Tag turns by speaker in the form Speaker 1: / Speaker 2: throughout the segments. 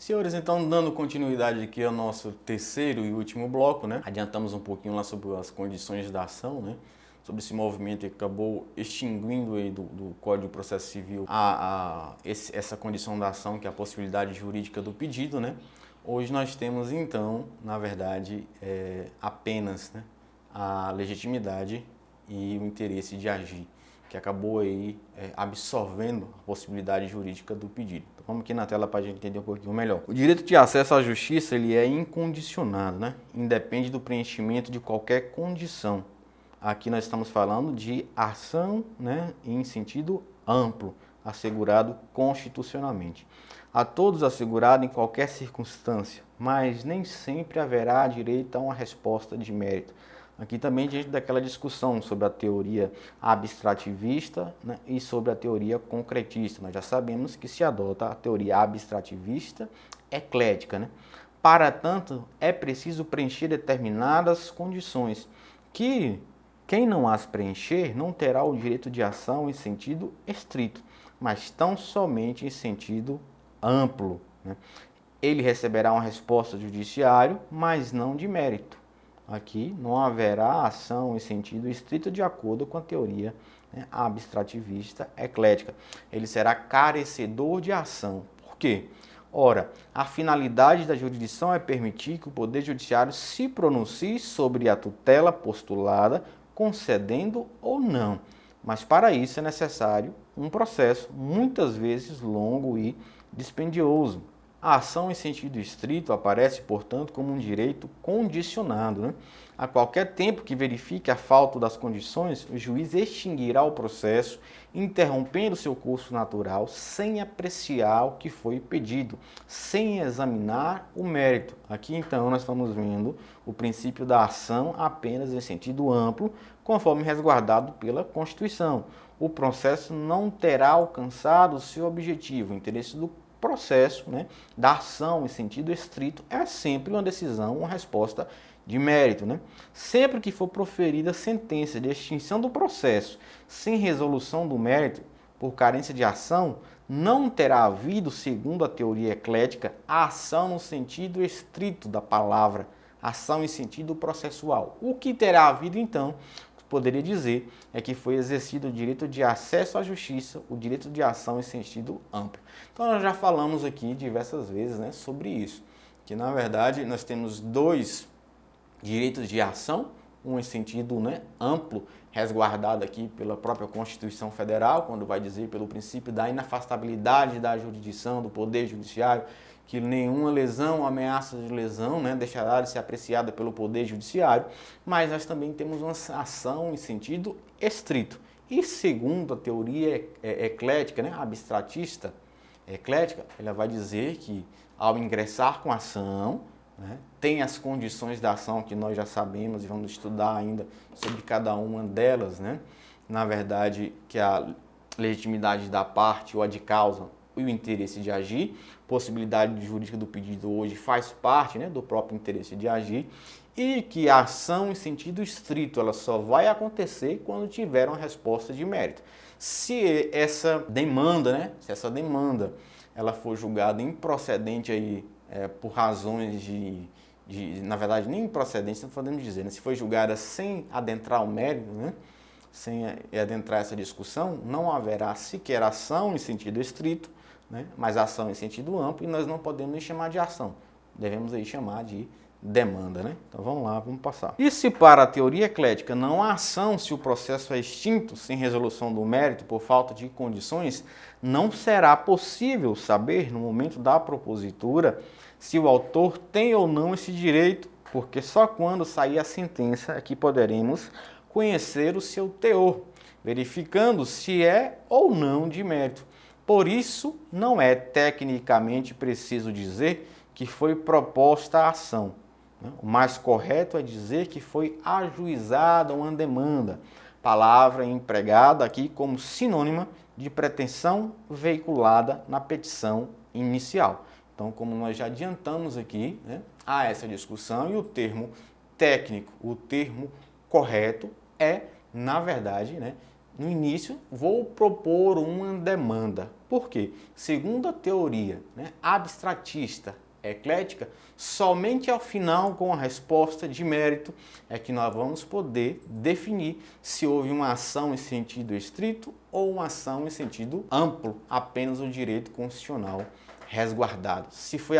Speaker 1: Senhores, então dando continuidade aqui ao nosso terceiro e último bloco, né? Adiantamos um pouquinho lá sobre as condições da ação, né? Sobre esse movimento que acabou extinguindo aí do Código de Processo Civil essa condição da ação, que é a possibilidade jurídica do pedido, né? Hoje nós temos então, na verdade, apenas, né, a legitimidade e o interesse de agir, que acabou aí absorvendo a possibilidade jurídica do pedido. Então, vamos aqui na tela para a gente entender um pouquinho melhor. O direito de acesso à justiça ele é incondicionado, né? Independe do preenchimento de qualquer condição. Aqui nós estamos falando de ação, né, em sentido amplo, assegurado constitucionalmente. A todos assegurado em qualquer circunstância, mas nem sempre haverá direito a uma resposta de mérito. Aqui também diante daquela discussão sobre a teoria abstrativista, né, e sobre a teoria concretista. Nós já sabemos que se adota a teoria abstrativista eclética, né? Para tanto, é preciso preencher determinadas condições que quem não as preencher não terá o direito de ação em sentido estrito, mas tão somente em sentido amplo, né? Ele receberá uma resposta do judiciário, mas não de mérito. Aqui não haverá ação em sentido estrito de acordo com a teoria, né, abstrativista eclética. Ele será carecedor de ação. Por quê? Ora, a finalidade da jurisdição é permitir que o Poder Judiciário se pronuncie sobre a tutela postulada, concedendo ou não. Mas para isso é necessário um processo, muitas vezes longo e dispendioso. A ação em sentido estrito aparece, portanto, como um direito condicionado, né? A qualquer tempo que verifique a falta das condições, o juiz extinguirá o processo, interrompendo seu curso natural, sem apreciar o que foi pedido, sem examinar o mérito. Aqui, então, nós estamos vendo o princípio da ação apenas em sentido amplo, conforme resguardado pela Constituição. O processo não terá alcançado o seu objetivo, o interesse do processo, né, da ação em sentido estrito é sempre uma decisão, uma resposta de mérito, né? Sempre que for proferida sentença de extinção do processo sem resolução do mérito por carência de ação, não terá havido, segundo a teoria eclética, a ação no sentido estrito da palavra, ação em sentido processual. O que terá havido então? Poderia dizer é que foi exercido o direito de acesso à justiça, o direito de ação em sentido amplo. Então nós já falamos aqui diversas vezes, né, sobre isso, que na verdade nós temos dois direitos de ação, um em sentido, né, amplo, resguardado aqui pela própria Constituição Federal, quando vai dizer pelo princípio da inafastabilidade da jurisdição, do Poder Judiciário, que nenhuma lesão, ameaça de lesão, né, deixará de ser apreciada pelo Poder Judiciário, mas nós também temos uma ação em sentido estrito. E segundo a teoria eclética, né, abstratista eclética, ela vai dizer que ao ingressar com a ação, né, tem as condições da ação que nós já sabemos e vamos estudar ainda sobre cada uma delas, né? Na verdade, que a legitimidade da parte ou a de causa e o interesse de agir, possibilidade jurídica do pedido hoje faz parte, né, do próprio interesse de agir, e que a ação em sentido estrito ela só vai acontecer quando tiver uma resposta de mérito. Se essa demanda, né, se essa demanda ela for julgada improcedente aí, por razões na verdade, nem improcedente, não podemos dizer, né, se foi julgada sem adentrar o mérito, né, sem adentrar essa discussão, não haverá sequer ação em sentido estrito, né, mas ação em sentido amplo, e nós não podemos nem chamar de ação, devemos aí chamar de demanda, né? Então vamos lá, vamos passar. E se para a teoria eclética não há ação se o processo é extinto sem resolução do mérito por falta de condições, não será possível saber no momento da propositura se o autor tem ou não esse direito, porque só quando sair a sentença é que poderemos conhecer o seu teor, verificando se é ou não de mérito. Por isso, não é tecnicamente preciso dizer que foi proposta a ação. O mais correto é dizer que foi ajuizada uma demanda, palavra empregada aqui como sinônima de pretensão veiculada na petição inicial. Então, como nós já adiantamos aqui, né, há essa discussão e o termo técnico, o termo correto é, na verdade, né, no início, vou propor uma demanda. Por quê? Segundo a teoria, né, abstratista, eclética, somente ao final, com a resposta de mérito, é que nós vamos poder definir se houve uma ação em sentido estrito ou uma ação em sentido amplo, apenas o direito constitucional resguardado. Se foi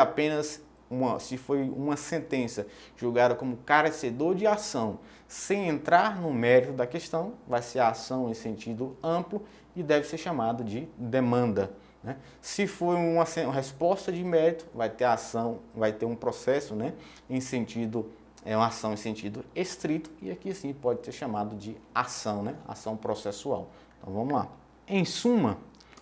Speaker 1: uma sentença julgada como carecedor de ação, sem entrar no mérito da questão, vai ser a ação em sentido amplo e deve ser chamado de demanda. Né? Se for uma resposta de mérito, vai ter ação, vai ter um processo, né, em sentido, uma ação em sentido estrito, e aqui sim pode ser chamado de ação, né, ação processual. Então vamos lá. Em suma,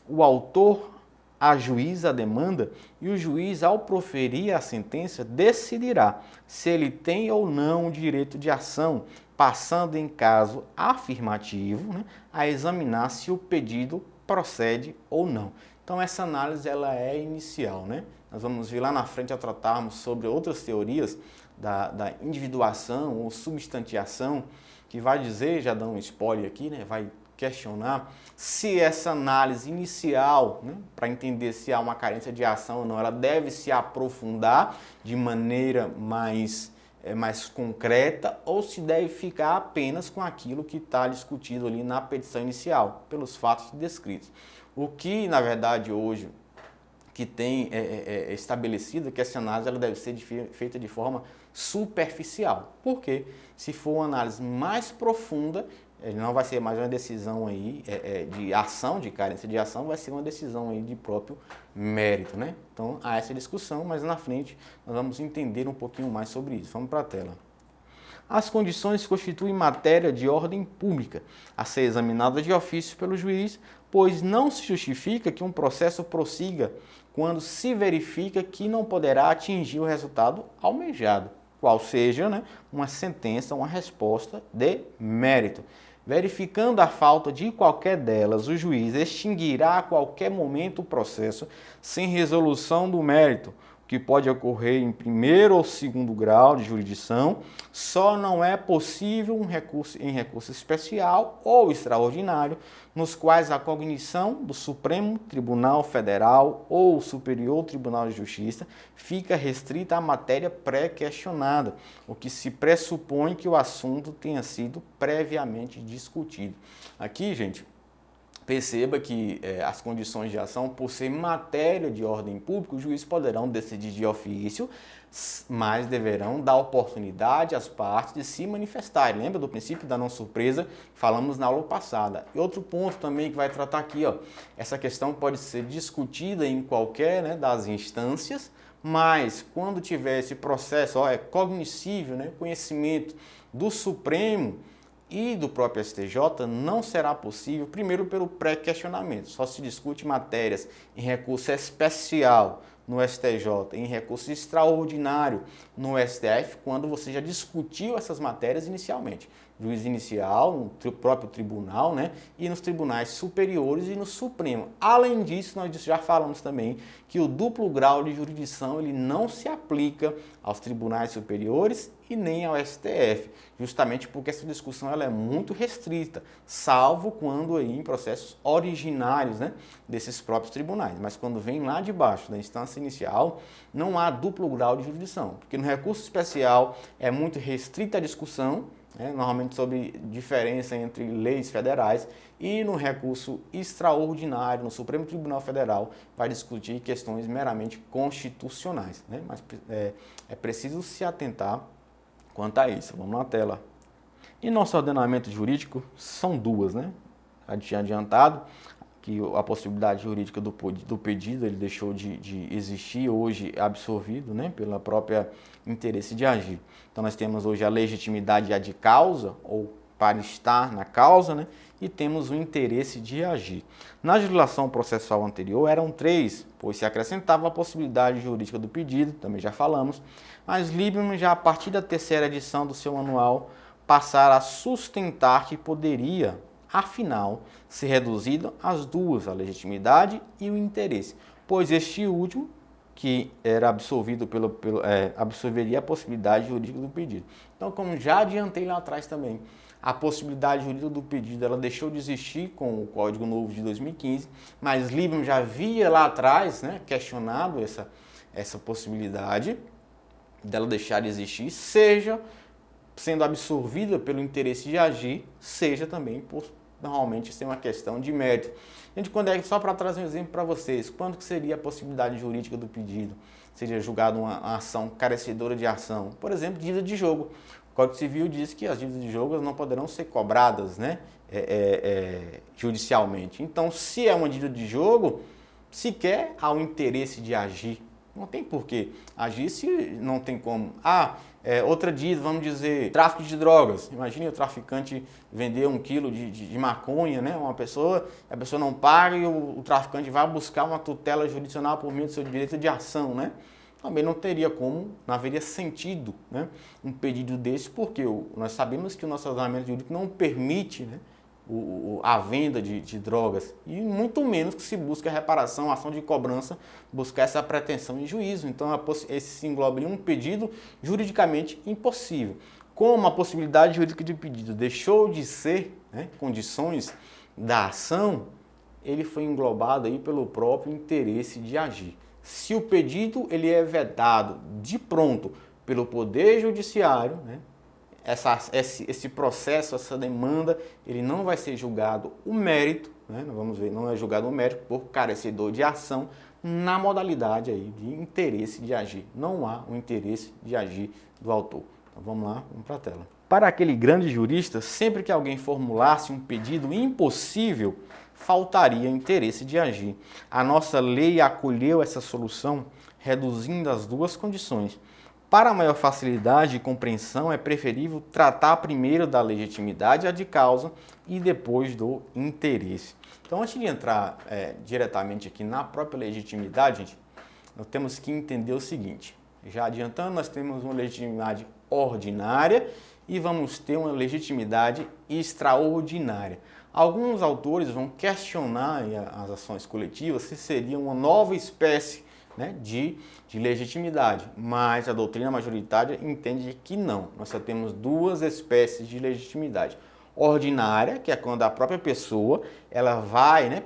Speaker 1: o autor ajuiza a demanda e o juiz, ao proferir a sentença, decidirá se ele tem ou não o direito de ação, passando em caso afirmativo, né, a examinar se o pedido procede ou não. Então essa análise ela é inicial, né? Nós vamos ver lá na frente a tratarmos sobre outras teorias da individuação ou substantiação, que vai dizer, já dá um spoiler aqui, né? Vai questionar se essa análise inicial, né, para entender se há uma carência de ação ou não, ela deve se aprofundar de maneira mais concreta ou se deve ficar apenas com aquilo que está discutido ali na petição inicial, pelos fatos descritos. O que, na verdade, hoje, que tem estabelecido que essa análise ela deve ser feita de forma superficial. Por quê? Se for uma análise mais profunda, não vai ser mais uma decisão aí de ação, de carência de ação, vai ser uma decisão aí de próprio mérito, né? Então, há essa discussão, mas na frente nós vamos entender um pouquinho mais sobre isso. Vamos para a tela. As condições constituem matéria de ordem pública, a ser examinada de ofício pelo juiz, pois não se justifica que um processo prossiga quando se verifica que não poderá atingir o resultado almejado, qual seja, né, uma sentença, uma resposta de mérito. Verificando a falta de qualquer delas, o juiz extinguirá a qualquer momento o processo sem resolução do mérito, que pode ocorrer em primeiro ou segundo grau de jurisdição, só não é possível um recurso especial ou extraordinário, nos quais a cognição do Supremo Tribunal Federal ou Superior Tribunal de Justiça fica restrita à matéria pré-questionada, o que se pressupõe que o assunto tenha sido previamente discutido. Aqui, gente, perceba que as condições de ação, por ser matéria de ordem pública, os juízes poderão decidir de ofício, mas deverão dar oportunidade às partes de se manifestarem. Lembra do princípio da não surpresa que falamos na aula passada? E outro ponto também que vai tratar aqui, ó, essa questão pode ser discutida em qualquer, né, das instâncias, mas quando tiver esse processo, é cognoscível, né, conhecimento do Supremo e do próprio STJ, não será possível, primeiro pelo pré-questionamento. Só se discute matérias em recurso especial no STJ, em recurso extraordinário no STF, quando você já discutiu essas matérias inicialmente. Juiz inicial, no próprio tribunal, né, e nos tribunais superiores e no Supremo. Além disso, nós já falamos também que o duplo grau de jurisdição ele não se aplica aos tribunais superiores e nem ao STF, justamente porque essa discussão ela é muito restrita, salvo quando aí em processos originários, né, desses próprios tribunais. Mas quando vem lá de baixo, da instância inicial, não há duplo grau de jurisdição, porque no recurso especial é muito restrita a discussão, normalmente sobre diferença entre leis federais, e no recurso extraordinário, no Supremo Tribunal Federal, vai discutir questões meramente constitucionais, né? Mas é preciso se atentar quanto a isso. Vamos na tela. Em nosso ordenamento jurídico, são duas, né? Já tinha adiantado que a possibilidade jurídica do pedido ele deixou de existir, hoje absorvido, né, pela própria interesse de agir. Então nós temos hoje a legitimidade ad causa, ou para estar na causa, né, e temos o interesse de agir. Na legislação processual anterior eram três, pois se acrescentava a possibilidade jurídica do pedido, também já falamos, mas Liebman já a partir da terceira edição do seu manual passar a sustentar que poderia, afinal, ser reduzido às duas, a legitimidade e o interesse, pois este último, que era absolvido absorveria a possibilidade jurídica do pedido. Então, como já adiantei lá atrás também, A possibilidade jurídica do pedido ela deixou de existir com o Código Novo de 2015, mas Liebman já havia lá atrás, né, questionado essa possibilidade dela deixar de existir, seja sendo absorvida pelo interesse de agir, seja também por normalmente ser uma questão de mérito. Gente, só para trazer um exemplo para vocês, quando que seria a possibilidade jurídica do pedido? Seria julgado uma ação carecedora de ação, por exemplo, dívida de jogo. O Código Civil diz que as dívidas de jogo não poderão ser cobradas, né, judicialmente. Então, se é uma dívida de jogo, sequer há o interesse de agir. Não tem porquê agir se não tem como. Outra dívida, vamos dizer, tráfico de drogas. Imagine o traficante vender 1 quilo de maconha, né? A pessoa não paga e o traficante vai buscar uma tutela jurisdicional por meio do seu direito de ação, né? Também não teria como, não haveria sentido, né, um pedido desse, porque nós sabemos que o nosso ordenamento jurídico não permite, né, a venda de drogas, e muito menos que se busque a reparação, a ação de cobrança, buscar essa pretensão em juízo. Então, esse se engloba em um pedido juridicamente impossível. Como a possibilidade jurídica de pedido deixou de ser, né, condições da ação, ele foi englobado aí pelo próprio interesse de agir. Se o pedido ele é vedado de pronto pelo Poder Judiciário, né, esse processo, essa demanda, ele não vai ser julgado o mérito, né? Vamos ver, não é julgado o mérito por carecedor de ação na modalidade aí de interesse de agir. Não há o interesse de agir do autor. Então vamos lá, vamos para a tela. Para aquele grande jurista, sempre que alguém formulasse um pedido impossível, faltaria interesse de agir. A nossa lei acolheu essa solução, reduzindo as duas condições. Para maior facilidade e compreensão, é preferível tratar primeiro da legitimidade a de causa e depois do interesse. Então, antes de entrar diretamente aqui na própria legitimidade, gente, nós temos que entender o seguinte. Já adiantando, nós temos uma legitimidade ordinária e vamos ter uma legitimidade extraordinária. Alguns autores vão questionar as ações coletivas se seria uma nova espécie, né, de legitimidade, mas a doutrina majoritária entende que não. Nós só temos duas espécies de legitimidade. Ordinária, que é quando a própria pessoa ela vai, né,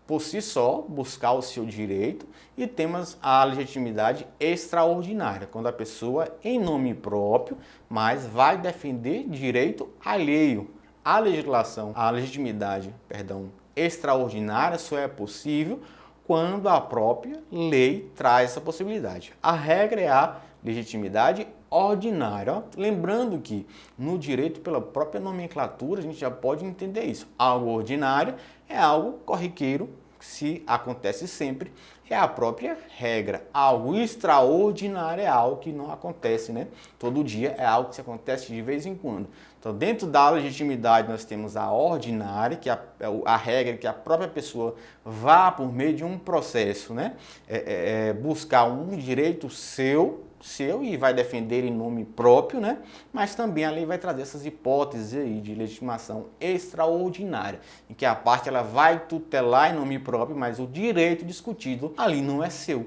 Speaker 1: por si só buscar o seu direito, e temos a legitimidade extraordinária, quando a pessoa em nome próprio, mas vai defender direito alheio. A legitimidade, extraordinária só é possível quando a própria lei traz essa possibilidade. A regra é a legitimidade ordinária. Lembrando que no direito, pela própria nomenclatura, a gente já pode entender isso. Algo ordinário é algo corriqueiro, que se acontece sempre, é a própria regra. Algo extraordinário é algo que não acontece, né, todo dia, é algo que acontece de vez em quando. Então, dentro da legitimidade, nós temos a ordinária, que é a regra que a própria pessoa vá, por meio de um processo, né, buscar um direito seu e vai defender em nome próprio, né? Mas também a lei vai trazer essas hipóteses aí de legitimação extraordinária, em que a parte ela vai tutelar em nome próprio, mas o direito discutido ali não é seu.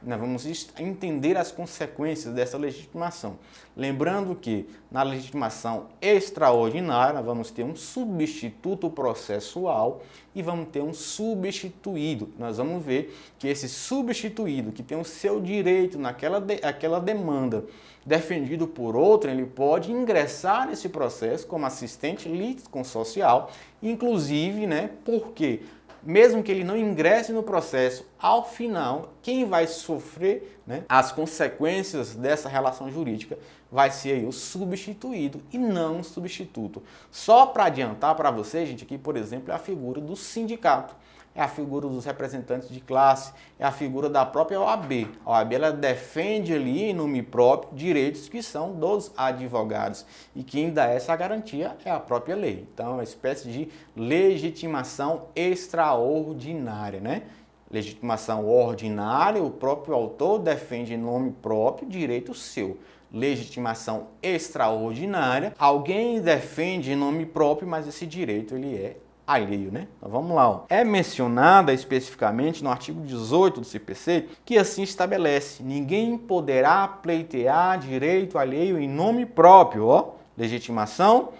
Speaker 1: Nós vamos entender as consequências dessa legitimação. Lembrando que na legitimação extraordinária nós vamos ter um substituto processual e vamos ter um substituído. Nós vamos ver que esse substituído, que tem o seu direito naquela demanda defendido por outro, ele pode ingressar nesse processo como assistente litisconsorcial, inclusive, né, porque mesmo que ele não ingresse no processo, ao final, quem vai sofrer, né, as consequências dessa relação jurídica vai ser aí o substituído e não o substituto. Só para adiantar para vocês, gente, aqui, por exemplo, é a figura do sindicato, é a figura dos representantes de classe, é a figura da própria OAB. A OAB ela defende ali, em nome próprio, direitos que são dos advogados. E quem dá essa garantia é a própria lei. Então, é uma espécie de legitimação extraordinária, né? Legitimação ordinária, o próprio autor defende em nome próprio direito seu. Legitimação extraordinária, alguém defende em nome próprio, mas esse direito ele é alheio, né? Então vamos lá. Ó. É mencionada especificamente no artigo 18 do CPC que assim estabelece: ninguém poderá pleitear direito alheio em nome próprio. Ó. Legitimação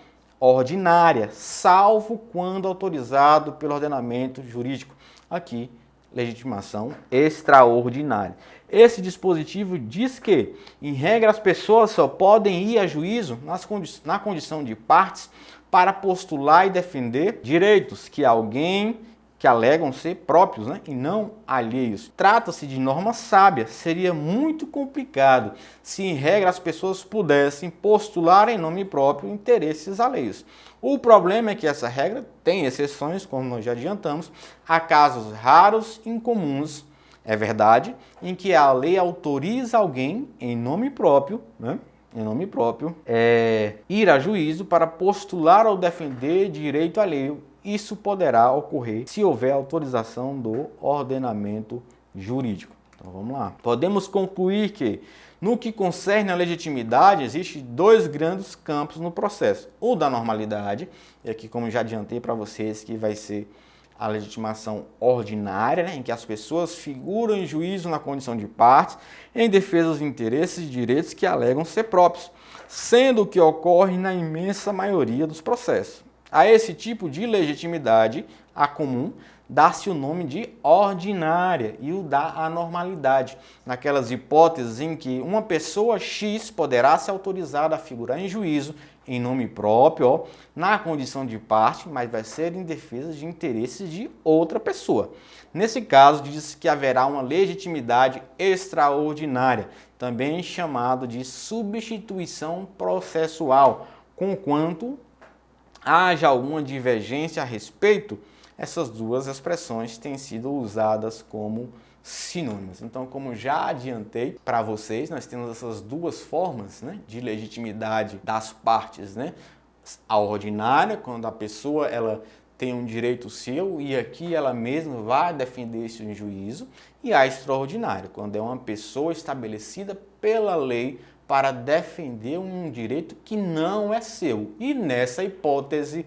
Speaker 1: ordinária, salvo quando autorizado pelo ordenamento jurídico. Aqui, legitimação extraordinária. Esse dispositivo diz que, em regra, as pessoas só podem ir a juízo na condição de partes para postular e defender direitos que alegam ser próprios, né, e não alheios. Trata-se de norma sábia. Seria muito complicado se, em regra, as pessoas pudessem postular em nome próprio interesses alheios. O problema é que essa regra tem exceções, como nós já adiantamos, há casos raros e incomuns, é verdade, em que a lei autoriza alguém em nome próprio, né, ir a juízo para postular ou defender direito alheio. Isso poderá ocorrer se houver autorização do ordenamento jurídico. Então vamos lá. Podemos concluir que, no que concerne à legitimidade, existem dois grandes campos no processo. O da normalidade, e aqui como já adiantei para vocês que vai ser a legitimação ordinária, né, em que as pessoas figuram em juízo na condição de partes em defesa dos interesses e direitos que alegam ser próprios, sendo o que ocorre na imensa maioria dos processos. A esse tipo de legitimidade, a comum, dá-se o nome de ordinária e o da anormalidade, naquelas hipóteses em que uma pessoa X poderá ser autorizada a figurar em juízo em nome próprio, na condição de parte, mas vai ser em defesa de interesses de outra pessoa. Nesse caso, diz que haverá uma legitimidade extraordinária, também chamado de substituição processual, conquanto haja alguma divergência a respeito, essas duas expressões têm sido usadas como sinônimos. Então, como já adiantei para vocês, nós temos essas duas formas, né, de legitimidade das partes, né? A ordinária, quando a pessoa ela tem um direito seu e aqui ela mesma vai defender isso em juízo, e a extraordinária, quando é uma pessoa estabelecida pela lei para defender um direito que não é seu. E nessa hipótese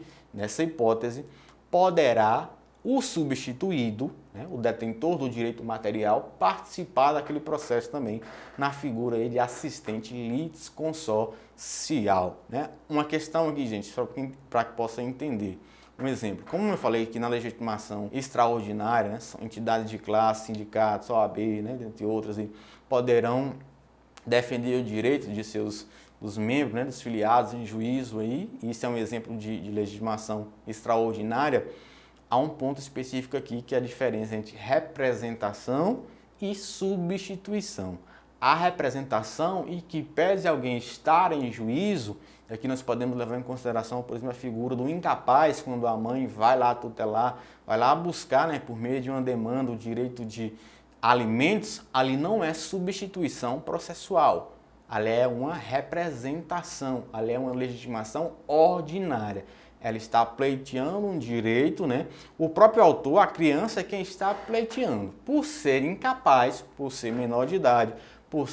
Speaker 1: poderá o substituído, né, o detentor do direito material, participar daquele processo também, na figura de assistente litisconsorcial. Né? Uma questão aqui, gente, só para que possa entender. Um exemplo, como eu falei que na legitimação extraordinária, né, são entidades de classe, sindicatos, OAB, né, dentre outras, poderão defender o direito de dos membros, né, dos filiados em juízo aí. Isso é um exemplo de legitimação extraordinária. Há um ponto específico aqui que é a diferença entre representação e substituição. A representação, e que pese alguém estar em juízo, aqui nós podemos levar em consideração, por exemplo, a figura do incapaz, quando a mãe vai lá tutelar, vai lá buscar, né, por meio de uma demanda, o direito de alimentos, ali não é substituição processual, ali é uma representação, ali é uma legitimação ordinária. Ela está pleiteando um direito, né? O próprio autor, a criança, é quem está pleiteando. Por ser incapaz, por ser menor de idade, por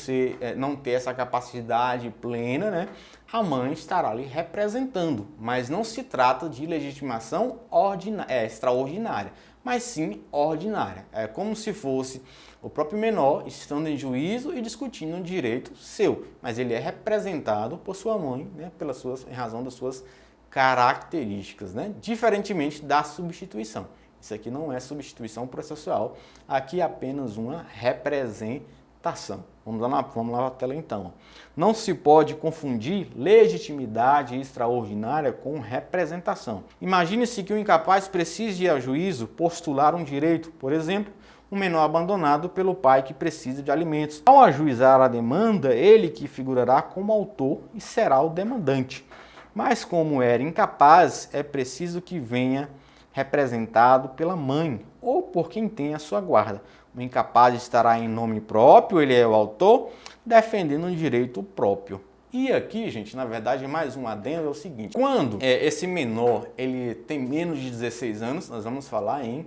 Speaker 1: não ter essa capacidade plena, né? A mãe estará ali representando, mas não se trata de legitimação extraordinária, mas sim ordinária. É como se fosse o próprio menor estando em juízo e discutindo um direito seu, mas ele é representado por sua mãe, né? Em razão das suas características, né? Diferentemente da substituição. Isso aqui não é substituição processual, aqui é apenas uma representação. Vamos lá na tela então. Não se pode confundir legitimidade extraordinária com representação. Imagine-se que o incapaz precise ir a juízo postular um direito, por exemplo, um menor abandonado pelo pai que precisa de alimentos. Ao ajuizar a demanda, ele que figurará como autor e será o demandante. Mas como era incapaz, é preciso que venha representado pela mãe ou por quem tem a sua guarda. O incapaz estará em nome próprio, ele é o autor, defendendo um direito próprio. E aqui, gente, na verdade, mais um adendo é o seguinte. Quando esse menor ele tem menos de 16 anos, nós vamos falar em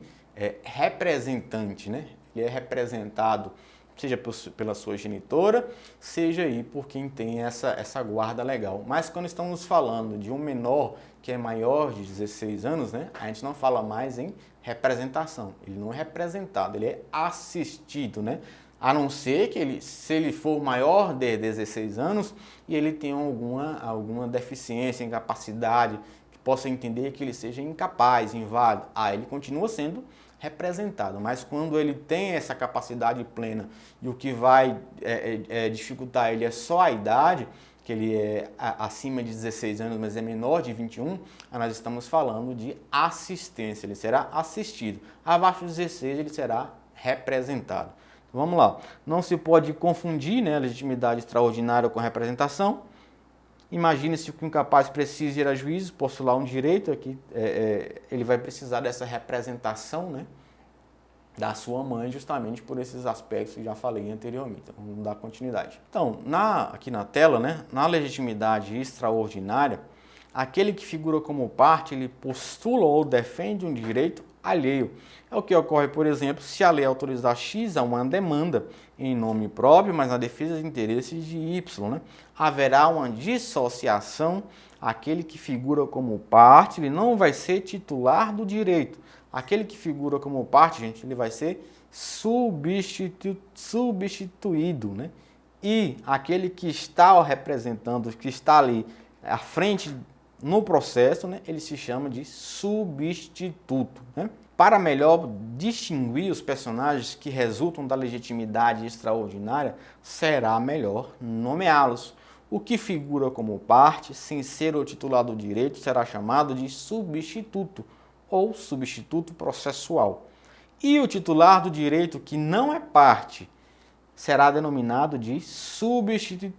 Speaker 1: representante, né? Ele é representado seja pela sua genitora, seja aí por quem tem essa guarda legal. Mas quando estamos falando de um menor que é maior de 16 anos, né, a gente não fala mais em representação. Ele não é representado, ele é assistido, né? A não ser que se ele for maior de 16 anos e ele tenha alguma deficiência, incapacidade possa entender que ele seja incapaz, inválido. Ele continua sendo representado, mas quando ele tem essa capacidade plena e o que vai dificultar ele é só a idade, que ele é acima de 16 anos, mas é menor de 21, nós estamos falando de assistência, ele será assistido. Abaixo de 16 ele será representado. Então, vamos lá, não se pode confundir, né, a legitimidade extraordinária com a representação. Imagine-se que o incapaz precisa ir a juízo, postular um direito, aqui ele vai precisar dessa representação, né, da sua mãe, justamente por esses aspectos que já falei anteriormente. Então, vamos dar continuidade. Então, aqui na tela, né, na legitimidade extraordinária, aquele que figura como parte, ele postula ou defende um direito alheio. É o que ocorre, por exemplo, se a lei autorizar X a uma demanda em nome próprio, mas na defesa de interesses de Y, né? Haverá uma dissociação. Aquele que figura como parte, ele não vai ser titular do direito. Aquele que figura como parte, gente, ele vai ser substituído, né? E aquele que está representando, que está ali à frente no processo, né, ele se chama de substituto, né? Para melhor distinguir os personagens que resultam da legitimidade extraordinária, será melhor nomeá-los. O que figura como parte, sem ser o titular do direito, será chamado de substituto ou substituto processual. E o titular do direito, que não é parte, será denominado de substituído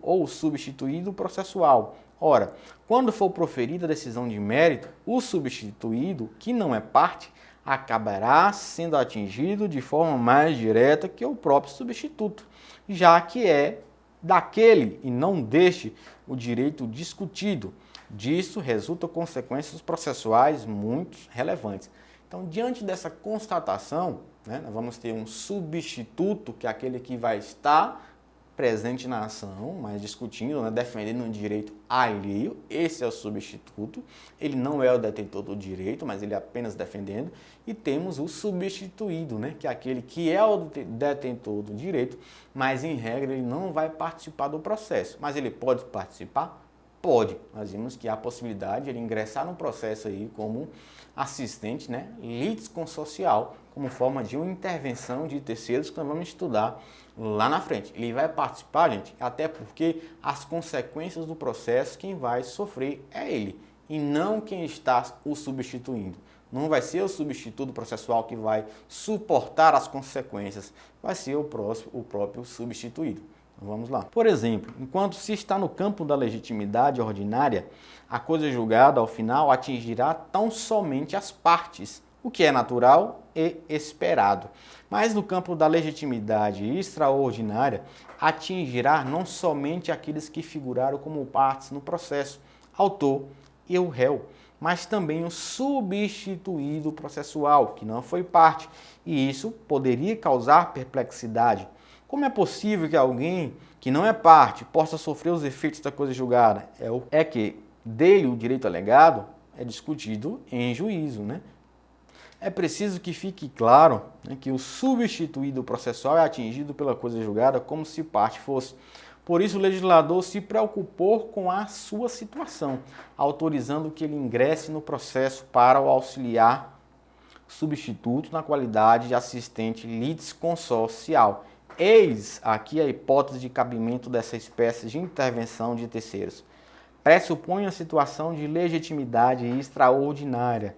Speaker 1: ou substituído processual. Ora, quando for proferida a decisão de mérito, o substituído, que não é parte, acabará sendo atingido de forma mais direta que o próprio substituto, já que é daquele e não deste o direito discutido. Disso resultam consequências processuais muito relevantes. Então, diante dessa constatação, né, nós vamos ter um substituto, que é aquele que vai estar presente na ação, mas discutindo, né, defendendo um direito alheio. Esse é o substituto. Ele não é o detentor do direito, mas ele é apenas defendendo. E temos o substituído, né, que é aquele que é o detentor do direito, mas em regra ele não vai participar do processo. Mas ele pode participar? Pode. Nós vimos que há a possibilidade de ele ingressar no processo aí como assistente, né, litisconsocial, como forma de uma intervenção de terceiros que nós vamos estudar lá na frente. Ele vai participar, gente, até porque as consequências do processo, quem vai sofrer é ele, e não quem está o substituindo. Não vai ser o substituto processual que vai suportar as consequências, vai ser o próprio substituído. Vamos lá. Por exemplo, enquanto se está no campo da legitimidade ordinária, a coisa julgada, ao final, atingirá tão somente as partes, o que é natural e esperado. Mas no campo da legitimidade extraordinária, atingirá não somente aqueles que figuraram como partes no processo, autor e o réu, mas também o substituído processual, que não foi parte, e isso poderia causar perplexidade. Como é possível que alguém que não é parte possa sofrer os efeitos da coisa julgada? É que dele o direito alegado é discutido em juízo, né? É preciso que fique claro, né, que o substituído processual é atingido pela coisa julgada como se parte fosse. Por isso o legislador se preocupou com a sua situação, autorizando que ele ingresse no processo para o auxiliar substituto na qualidade de assistente litisconsocial. Eis aqui a hipótese de cabimento dessa espécie de intervenção de terceiros. Pressupõe a situação de legitimidade extraordinária,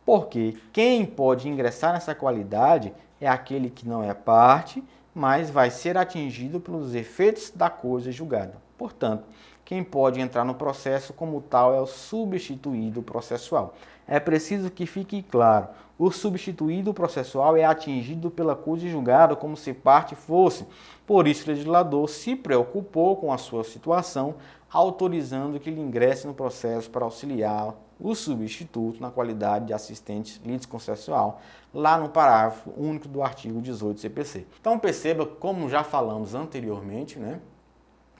Speaker 1: porque quem pode ingressar nessa qualidade é aquele que não é parte, mas vai ser atingido pelos efeitos da coisa julgada. Portanto, quem pode entrar no processo como tal é o substituído processual. É preciso que fique claro, o substituído processual é atingido pela coisa julgada como se parte fosse. Por isso, o legislador se preocupou com a sua situação, autorizando que ele ingresse no processo para auxiliar o substituto na qualidade de assistente litisconsensual, lá no parágrafo único do artigo 18 CPC. Então perceba, como já falamos anteriormente, né,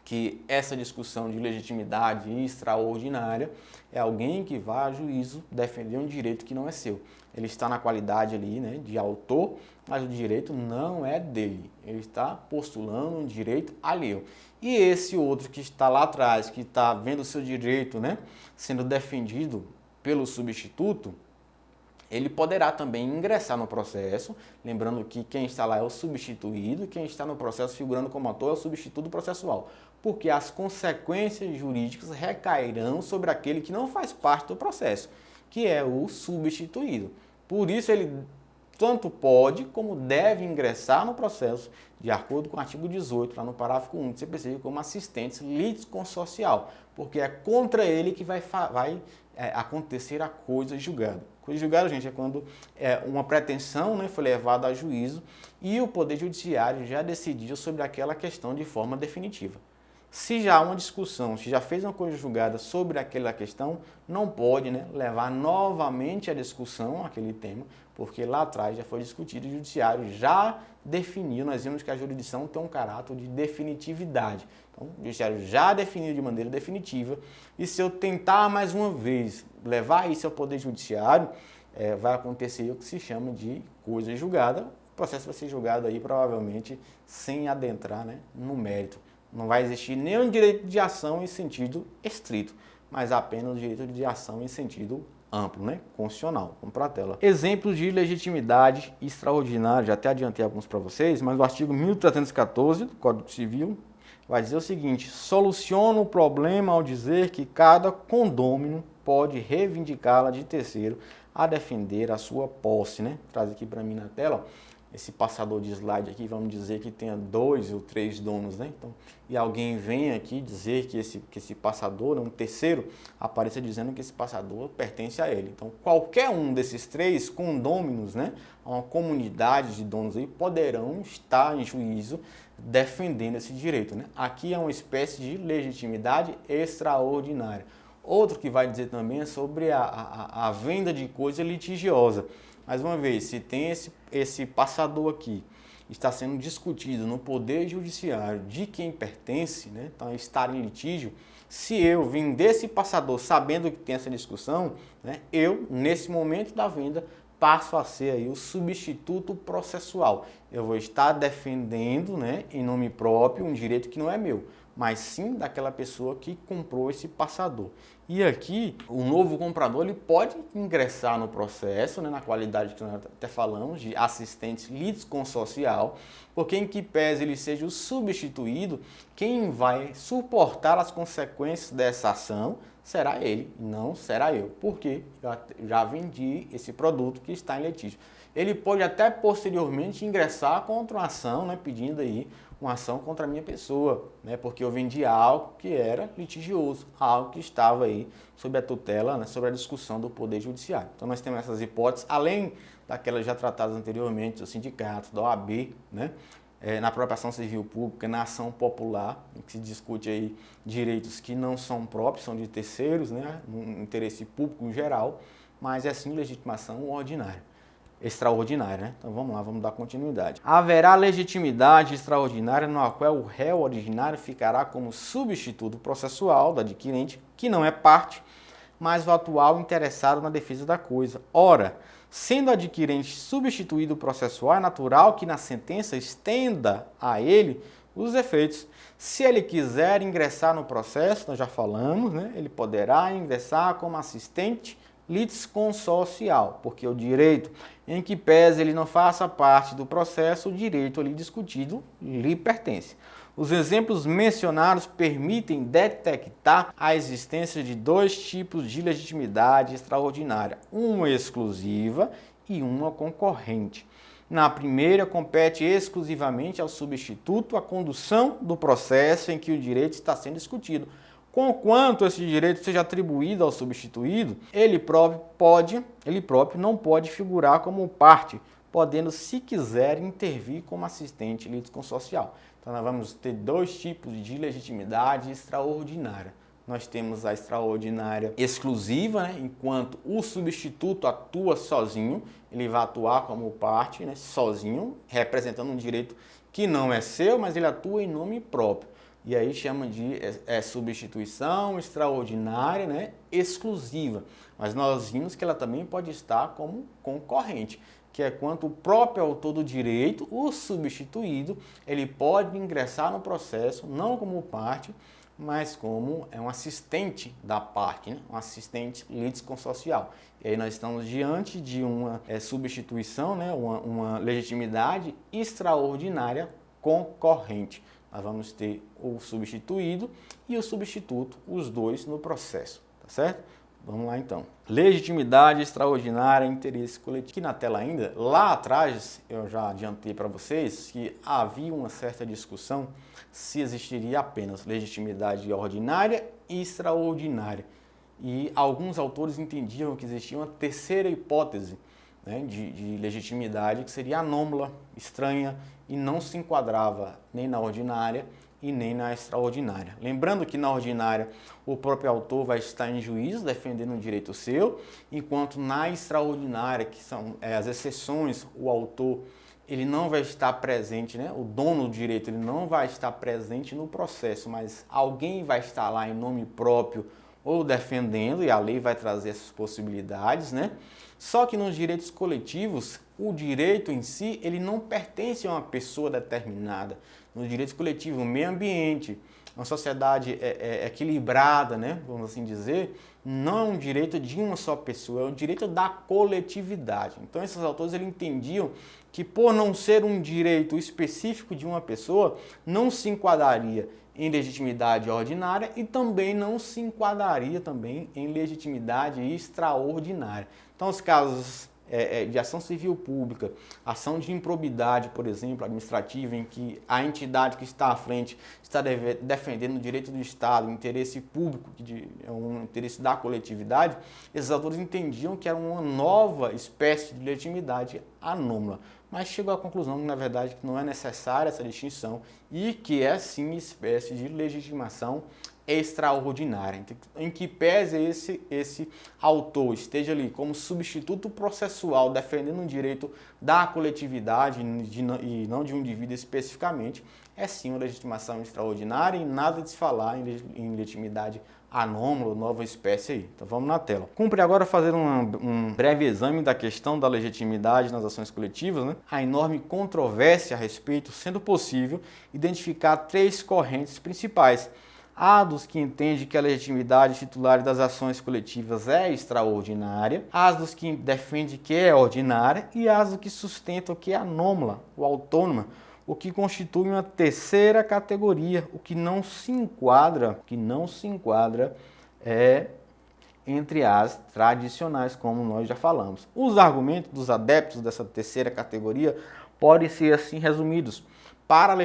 Speaker 1: que essa discussão de legitimidade extraordinária é alguém que vai a juízo defender um direito que não é seu. Ele está na qualidade ali, né, de autor, mas o direito não é dele. Ele está postulando um direito alheio. E esse outro que está lá atrás, que está vendo o seu direito, né, sendo defendido pelo substituto, ele poderá também ingressar no processo, lembrando que quem está lá é o substituído, quem está no processo figurando como autor é o substituto processual, porque as consequências jurídicas recairão sobre aquele que não faz parte do processo, que é o substituído. Por isso ele tanto pode como deve ingressar no processo, de acordo com o artigo 18, lá no parágrafo 1 do CPC, como assistente litisconsorcial, porque é contra ele que vai acontecer a coisa julgada. Coisa julgada, gente, é quando uma pretensão, né, foi levada a juízo e o Poder Judiciário já decidiu sobre aquela questão de forma definitiva. Se já há uma discussão, se já fez uma coisa julgada sobre aquela questão, não pode, né, levar novamente a discussão aquele tema, porque lá atrás já foi discutido e o Judiciário já definiu, nós vimos que a jurisdição tem um caráter de definitividade. Então, o Judiciário já definiu de maneira definitiva e se eu tentar mais uma vez levar isso ao Poder Judiciário, vai acontecer o que se chama de coisa julgada. O processo vai ser julgado aí provavelmente sem adentrar, né, no mérito. Não vai existir nenhum direito de ação em sentido estrito, mas apenas o direito de ação em sentido amplo, né? Constitucional, como para a tela. Exemplos de legitimidade extraordinária, já até adiantei alguns para vocês, mas o artigo 1314 do Código Civil vai dizer o seguinte: soluciona o problema ao dizer que cada condômino pode reivindicá-la de terceiro a defender a sua posse, né? Traz aqui para mim na tela, ó. Esse passador de slide aqui, vamos dizer que tenha 2 ou 3 donos, né? Então, e alguém vem aqui dizer que esse passador, um terceiro, apareça dizendo que esse passador pertence a ele. Então, qualquer um desses 3 condôminos, né, uma comunidade de donos aí, poderão estar em juízo defendendo esse direito, né? Aqui é uma espécie de legitimidade extraordinária. Outro que vai dizer também é sobre a venda de coisa litigiosa. Mais uma vez, se tem esse passador aqui, está sendo discutido no Poder Judiciário de quem pertence, né, então estar em litígio, se eu vender esse passador sabendo que tem essa discussão, né, eu, nesse momento da venda, passo a ser aí o substituto processual. Eu vou estar defendendo, né, em nome próprio um direito que não é meu, mas sim daquela pessoa que comprou esse passador. E aqui, o novo comprador ele pode ingressar no processo, né, na qualidade que nós até falamos, de assistente litisconsorcial, porque em que pese ele seja o substituído, quem vai suportar as consequências dessa ação será ele, não será eu, porque eu já vendi esse produto que está em litígio. Ele pode até posteriormente ingressar contra uma ação, né, pedindo aí uma ação contra a minha pessoa, né, porque eu vendi algo que era litigioso, algo que estava aí sob a tutela, né, sobre a discussão do Poder Judiciário. Então nós temos essas hipóteses, além daquelas já tratadas anteriormente, do sindicato, da OAB, né, na própria ação civil pública, na ação popular, em que se discute aí direitos que não são próprios, são de terceiros, né, no interesse público geral, mas é sim legitimação ordinária. Extraordinária, né? Então vamos lá, vamos dar continuidade. Haverá legitimidade extraordinária na qual o réu originário ficará como substituto processual do adquirente, que não é parte, mas o atual interessado na defesa da coisa. Ora, sendo o adquirente substituído processual, é natural que na sentença estenda a ele os efeitos. Se ele quiser ingressar no processo, nós já falamos, né? Ele poderá ingressar como assistente litisconsorcial, porque o direito em que pese ele não faça parte do processo, o direito ali discutido lhe pertence. Os exemplos mencionados permitem detectar a existência de 2 tipos de legitimidade extraordinária, uma exclusiva e uma concorrente. Na primeira, compete exclusivamente ao substituto a condução do processo em que o direito está sendo discutido. Conquanto esse direito seja atribuído ao substituído, ele próprio não pode figurar como parte, podendo, se quiser, intervir como assistente litisconsorcial. Então, nós vamos ter 2 tipos de legitimidade extraordinária. Nós temos a extraordinária exclusiva, né, enquanto o substituto atua sozinho, ele vai atuar como parte, né, sozinho, representando um direito que não é seu, mas ele atua em nome próprio. e aí chama de substituição extraordinária, né, exclusiva. Mas nós vimos que ela também pode estar como concorrente, que é quando o próprio autor do direito, o substituído, ele pode ingressar no processo não como parte, mas como um assistente da parte, né? Um assistente litisconsorcial. E aí nós estamos diante de uma substituição, né? Uma legitimidade extraordinária concorrente. Nós vamos ter o substituído e o substituto, os dois no processo, tá certo? Vamos lá então. Legitimidade extraordinária, interesse coletivo. Aqui na tela ainda, lá atrás, eu já adiantei para vocês que havia uma certa discussão se existiria apenas legitimidade ordinária e extraordinária. E alguns autores entendiam que existia uma terceira hipótese, né, de legitimidade, que seria anômala, estranha, e não se enquadrava nem na ordinária e nem na extraordinária. Lembrando que na ordinária o próprio autor vai estar em juízo defendendo um direito seu, enquanto na extraordinária, que são as exceções, o autor ele não vai estar presente, né? O dono do direito ele não vai estar presente no processo, mas alguém vai estar lá em nome próprio ou defendendo, e a lei vai trazer essas possibilidades, né? Só que nos direitos coletivos, o direito em si, ele não pertence a uma pessoa determinada. Nos direitos coletivos, o meio ambiente, uma sociedade equilibrada, né, vamos assim dizer, não é um direito de uma só pessoa, é um direito da coletividade. Então, esses autores eles entendiam que, por não ser um direito específico de uma pessoa, não se enquadraria em legitimidade ordinária e também não se enquadraria também em legitimidade extraordinária. Então, os casos de ação civil pública, ação de improbidade, por exemplo, administrativa, em que a entidade que está à frente está defendendo o direito do Estado, o interesse público, que é um interesse da coletividade, esses autores entendiam que era uma nova espécie de legitimidade anômala. Mas chegou à conclusão que, na verdade, não é necessária essa distinção e que é, sim, espécie de legitimação extraordinária, em que pese esse autor esteja ali como substituto processual defendendo um direito da coletividade e não de um indivíduo especificamente, é sim uma legitimação extraordinária e nada de se falar em legitimidade anômala, nova espécie aí. Então vamos na tela. Cumpre agora fazer um breve exame da questão da legitimidade nas ações coletivas, né? A enorme controvérsia a respeito, sendo possível identificar três correntes principais. A dos que entende que a legitimidade titular das ações coletivas é extraordinária, as dos que defende que é ordinária e as dos que sustentam que é anômala ou autônoma, o que constitui uma terceira categoria, o que não se enquadra é entre as tradicionais, como nós já falamos. Os argumentos dos adeptos dessa terceira categoria podem ser assim resumidos. Para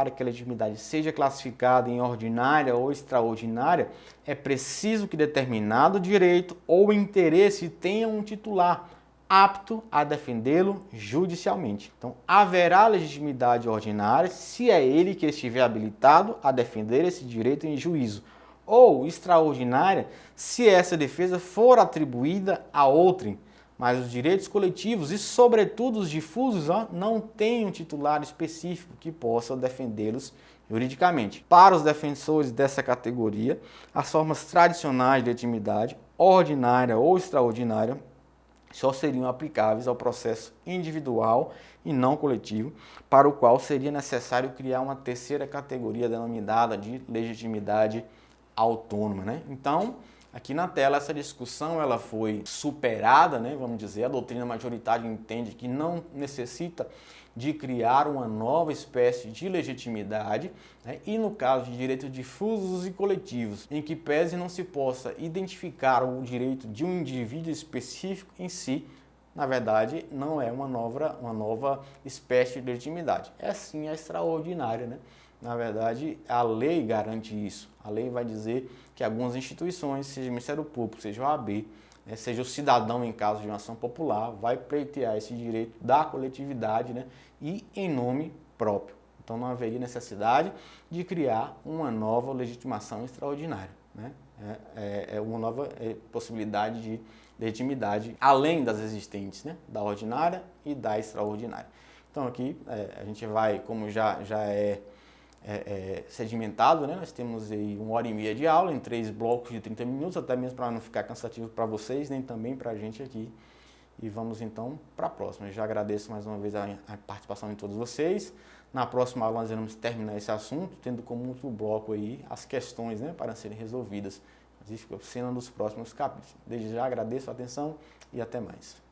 Speaker 1: que a legitimidade seja classificada em ordinária ou extraordinária, é preciso que determinado direito ou interesse tenha um titular apto a defendê-lo judicialmente. Então, haverá legitimidade ordinária se é ele que estiver habilitado a defender esse direito em juízo, ou extraordinária se essa defesa for atribuída a outrem. Mas os direitos coletivos e, sobretudo, os difusos, não têm um titular específico que possa defendê-los juridicamente. Para os defensores dessa categoria, as formas tradicionais de legitimidade, ordinária ou extraordinária, só seriam aplicáveis ao processo individual e não coletivo, para o qual seria necessário criar uma terceira categoria denominada de legitimidade autônoma, né? Então, aqui na tela, essa discussão ela foi superada, né, vamos dizer, a doutrina majoritária entende que não necessita de criar uma nova espécie de legitimidade, né, e no caso de direitos difusos e coletivos, em que pese não se possa identificar o direito de um indivíduo específico em si, na verdade, não é uma nova espécie de legitimidade. É sim a extraordinária, né? Na verdade, a lei garante isso. A lei vai dizer que algumas instituições, seja o Ministério Público, seja o OAB, né, seja o cidadão em caso de uma ação popular, vai pleitear esse direito da coletividade, né, e em nome próprio. Então não haveria necessidade de criar uma nova legitimação extraordinária, né? É uma nova possibilidade de legitimidade além das existentes, né, da ordinária e da extraordinária. Então aqui a gente vai, como já é sedimentado, né? Nós temos aí 1h30 de aula em 3 blocos de 30 minutos, até mesmo para não ficar cansativo para vocês, nem também para a gente aqui. E vamos então para a próxima. Eu já agradeço mais uma vez a participação de todos vocês. Na próxima aula nós vamos terminar esse assunto, tendo como último bloco aí as questões, né, para serem resolvidas. Isso fica sendo um dos próximos capítulos. Desde já agradeço a atenção e até mais.